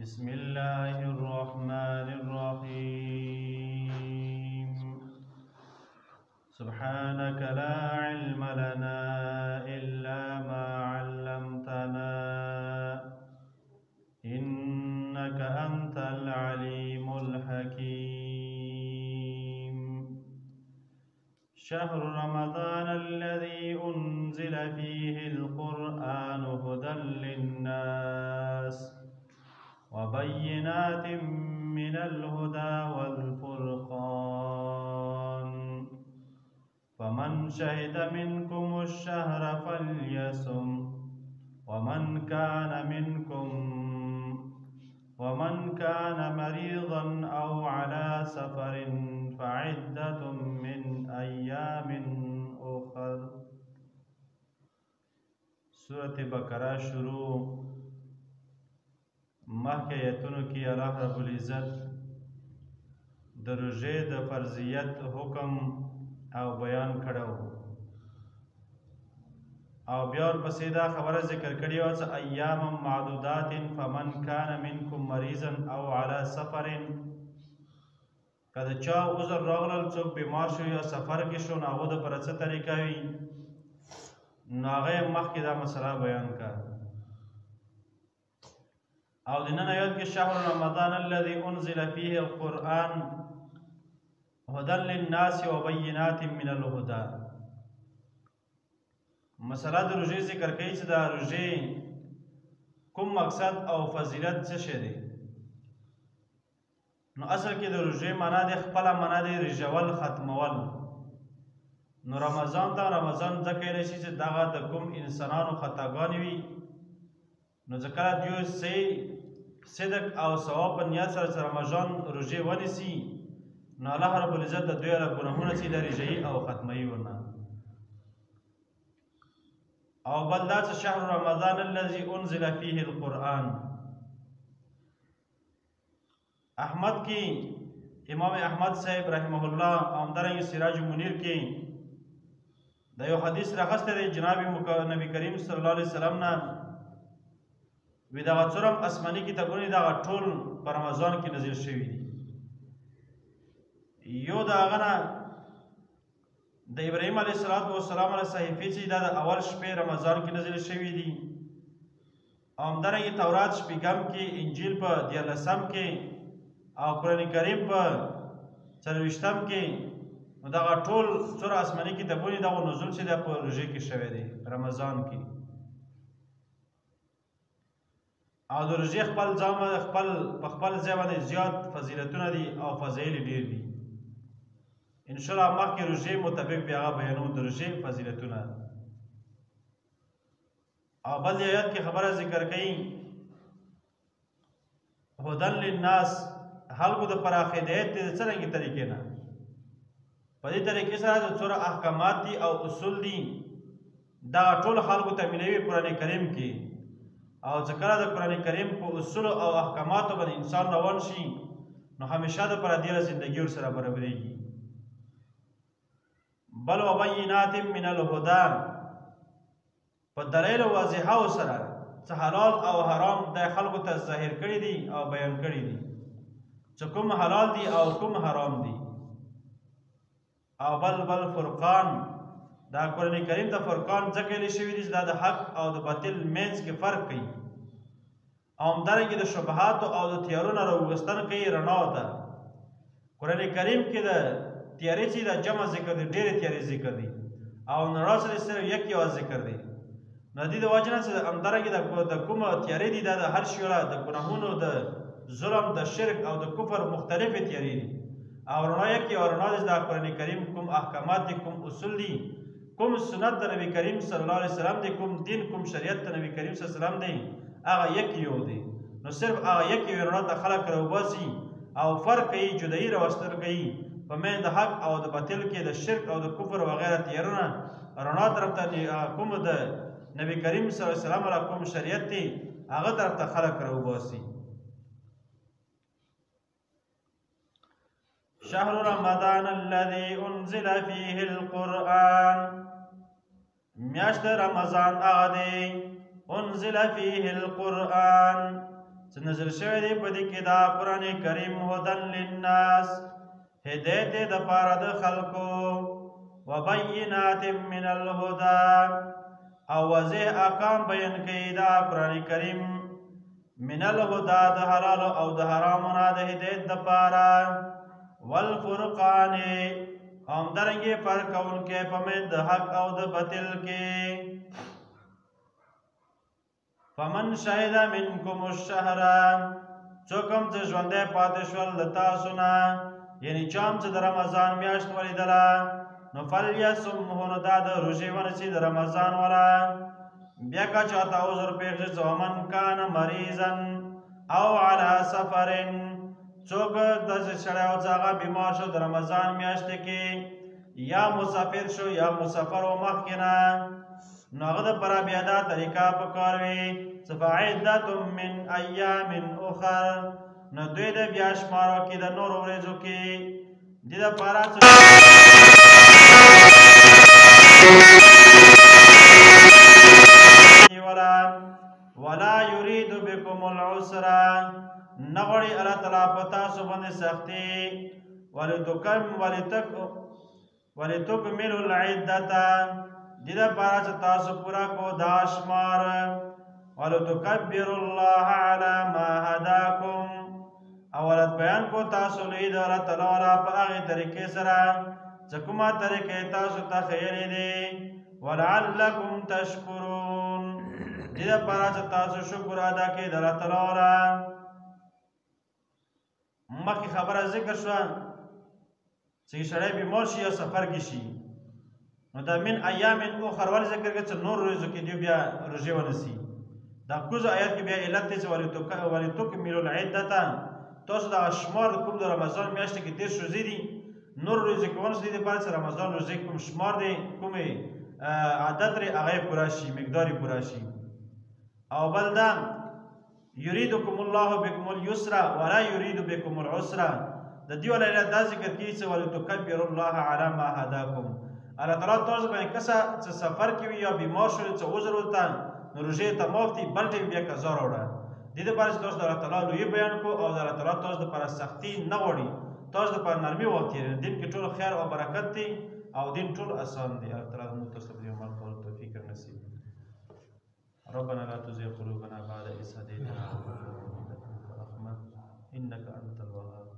بسم الله الرحمن الرحيم سبحانك لا علم لنا إلا ما علمتنا إنك أنت العليم الحكيم شهر رمضان الذي أنزل فيه القرآن هدى للناس وبينات من الهدى والفرقان فمن شهد منكم الشهر فليصم ومن كان مريضا أو على سفر فعدة من أيام أخر. سورة بقرة شروع مخکې آیتونو کې الله رب العزت د روژې د فرضیت حکم او بیان کړی او بیا ورپسې دا خبره ذکر کړې وه چې ایام معدودات فمن کان منکم مریضا او علی سفر که د چا عذر راغلل څوک بیمار شو یا سفر کې شو نو هغو دپاره څه طریقه وي نو هغه یې مخکې دا مسله بیان کړه او د نن آیات کې شهر رمضان الذي انزل فيه القرآن هدى للناس وبينات من الهدى مسله د روژې ذکر کوي چې د روژې کوم مقصد او فضیلت څه شی دی نو اصل کې د روژې معنا دی خپله معنا دی رژول ختمول نو رمضان ته رمضان ځکه ویلی شي چې دغه د کوم انسانانو خطاګانې وي نو ځکه دوی صدق او ثواب په نیت سره رمضان روژې ونیسي نو الله رب العزت د دوی هغه ګناهونه چې لري ژوي او ختموي ورنه او بل دا چې شهر رمضان الذي انزل فيه القرآن احمد کې امام احمد صاحب رحمه الله او همدارنګه سراج منیر کې د یو حدیث راغستی دی جناب نبی کریم صلی الله علیه وسلم نه وی دغه څلورم آسماني کتابونه دغه ټول په رمضان کې نازل شوي دي یو د هغه نه د ابراهیم علیه السلام علیه صحیفې چې دا د اول شپې رمضان کې نازل شوي دي او همدارنګه تورات شپږم کې انجیل په دیارلسم کې او قرآن کریم په څلوېښتم کې نو دغه ټول څلور آسماني کتابونه دغه نزول چې دی په روژې کې شوی دی رمضان کې او د روژې خپل په خپل ځای باندې زیات فضیلتونه دي او فضایل ډېر دي انشاءالله مخکې روژې مطابق بیا هغه بیانو د روژې فضیلتونه او بل دې آیات کې خبره ذکر کوي هدن للناس خلکو دپاره هدایت دی د څرنګې طریقې نه په دې طریقې سره د څوره احکامات دي او اصول دي دغه ټول خلکو ته ملوي قرآن کریم کې او چې کله د قرآن کریم په اصولو او احکاماتو باندې انسان روان شي نو همیشه دپاره ډېره زندګي ورسره برابرېږي بل وبینات من الهدى په دلایل واضحو سره څه حلال او حرام د خلکو ته ظاهر کړي دي او بیان کړي دي چې کوم حلال دي او کوم حرام دي او بل فرقان دا قرآن کریم د فرقان ځکه ویلي شوي دي چې دا د حق او د باطل منځ کې فرق کوي او همدارنګه د شبهاتو او د تیارو نه راویستنه کوي رڼا ته قرآن کریم کې د تیارې چې د جمع ذکر دی ډېرې تیارې ذکر دي او رڼا سره صرف یک یوه ذکر دی نو دې د وجې نه چې همدارنګه د کومه تیارې دي دا د هر شي د ګناهونو د ظلم د شرک او د کفر مختلفې تیارې دي او رڼا یک یوه رڼا دی د قرآن کریم کوم احکامات دي کوم اصول دي کوم سنت د نبی کریم صلی الله علیه وسلم دی کوم دین کوم شریعت د نبی کریم صلی الله علیه وسلم دی هغه یک یو دی نو صرف هغه یک یو رڼا ته خلک راوباسي او فرق کوي جدایي راوستل کوي په مین د حق او د باطل کې د شرک او د کفر وغیره تیارونه رڼا طرف ته کوم د نبی کریم صلی الله علیه وسلم علی کوم شریعت دی هغه طرف ته خلک راوباسي شهر رمضان الذي انزل فيه القرآن میاشت رمضان هغه دی انزل فيه القرآن چې نازل شوی دی په دې کې دا قرآن کریم هدن للناس هدایت دی دپاره د خلکو وبینات من الهدى او واضح احکام بیان کوي دا قرآن کریم من الهدى د حلال او د حرامو نه د هدایت دپاره والفرقان همدارنګې فرق کوونکی په منځ د حق او د باطل کې فمن شهد منکم الشهر څوک هم چې ژوندی پاتې شول د تاسو نه یعنې چا هم چې د رمضان میاشت ولیدله نو فلیصمه نو دا د روژې ونیسي د رمضان والا بیا که چاته عذر پېښ شي ومن کان مریضا او علی سفر څوک داسې سړی و چې هغه بیمار شو د رمضان میاشتې کې یا مسافر شو یا مسافر و مخکې نه نو هغه دپاره بیا دا طریقه پکار وي چې فعدة من ایام اخر نو دوی د بیا شمارو کې د نورو ورځو کې دې دپاره ولا يريد بكم العسر نغړي الله تعالی په تاسو باندې سختي ولتكملوا العدة دې دپاره چې تاسو پوره کو دا شمار ولتكبروا الله على ما هداكم اولت بیان کو تاسو لوی د الله تعالی په هغې طریقې سره چې کومه طریقې تاسو ته ښیلې دي ولعلکم تشکرون دې دپاره چې تاسو شکر ادا کړئ د الله تعالی مخکې خبره ذکر شوه چې سړی بیمار شي یا سفر کې شي نو دا من ایام اخر ولې ذکر کړه چې نور ورځو کې دوی بیا روژې ونیسي دا کوزه آیات کې بیا علت دی چې ولتکملوا العدة تاسو دا شمار کوم د رمضان میاشتې کې 10 ورځې دي نور ورځې کې ونیسئ دې دپاره چې رمضان روژې کوم شمار دی کومې عادت لري هغه یې پوره شي مقدار یې پوره شي او بل دا یریدکم الله بکم اليسر ولا یرید بکم العسر د دې ولا علت دا ذکر کیږي چې ولتکبروا الله على ما هداکم الله تعالی تاسو باندې کسه چې سفر کې وي یا بیمار شو چې عذر ورته نو روژې ته معاف دي بل ټیم بیا قضا راوړه دې دپاره چې تاسو د الله تعالی لویي بیان کو او د الله تعالی تاسو دپاره سختي نه غواړي تاسو دپاره نرمي وغوښتي دین کې ټول خیر او برکت دی او دین ټول آسان دی الله تعالی موږ ته صبر او عمل کولو توفیق نصیب ربنا لا تزغ قلوبنا بعد إذ هديتنا وهب لنا من لدنك رحمة إنك أنت الوهاب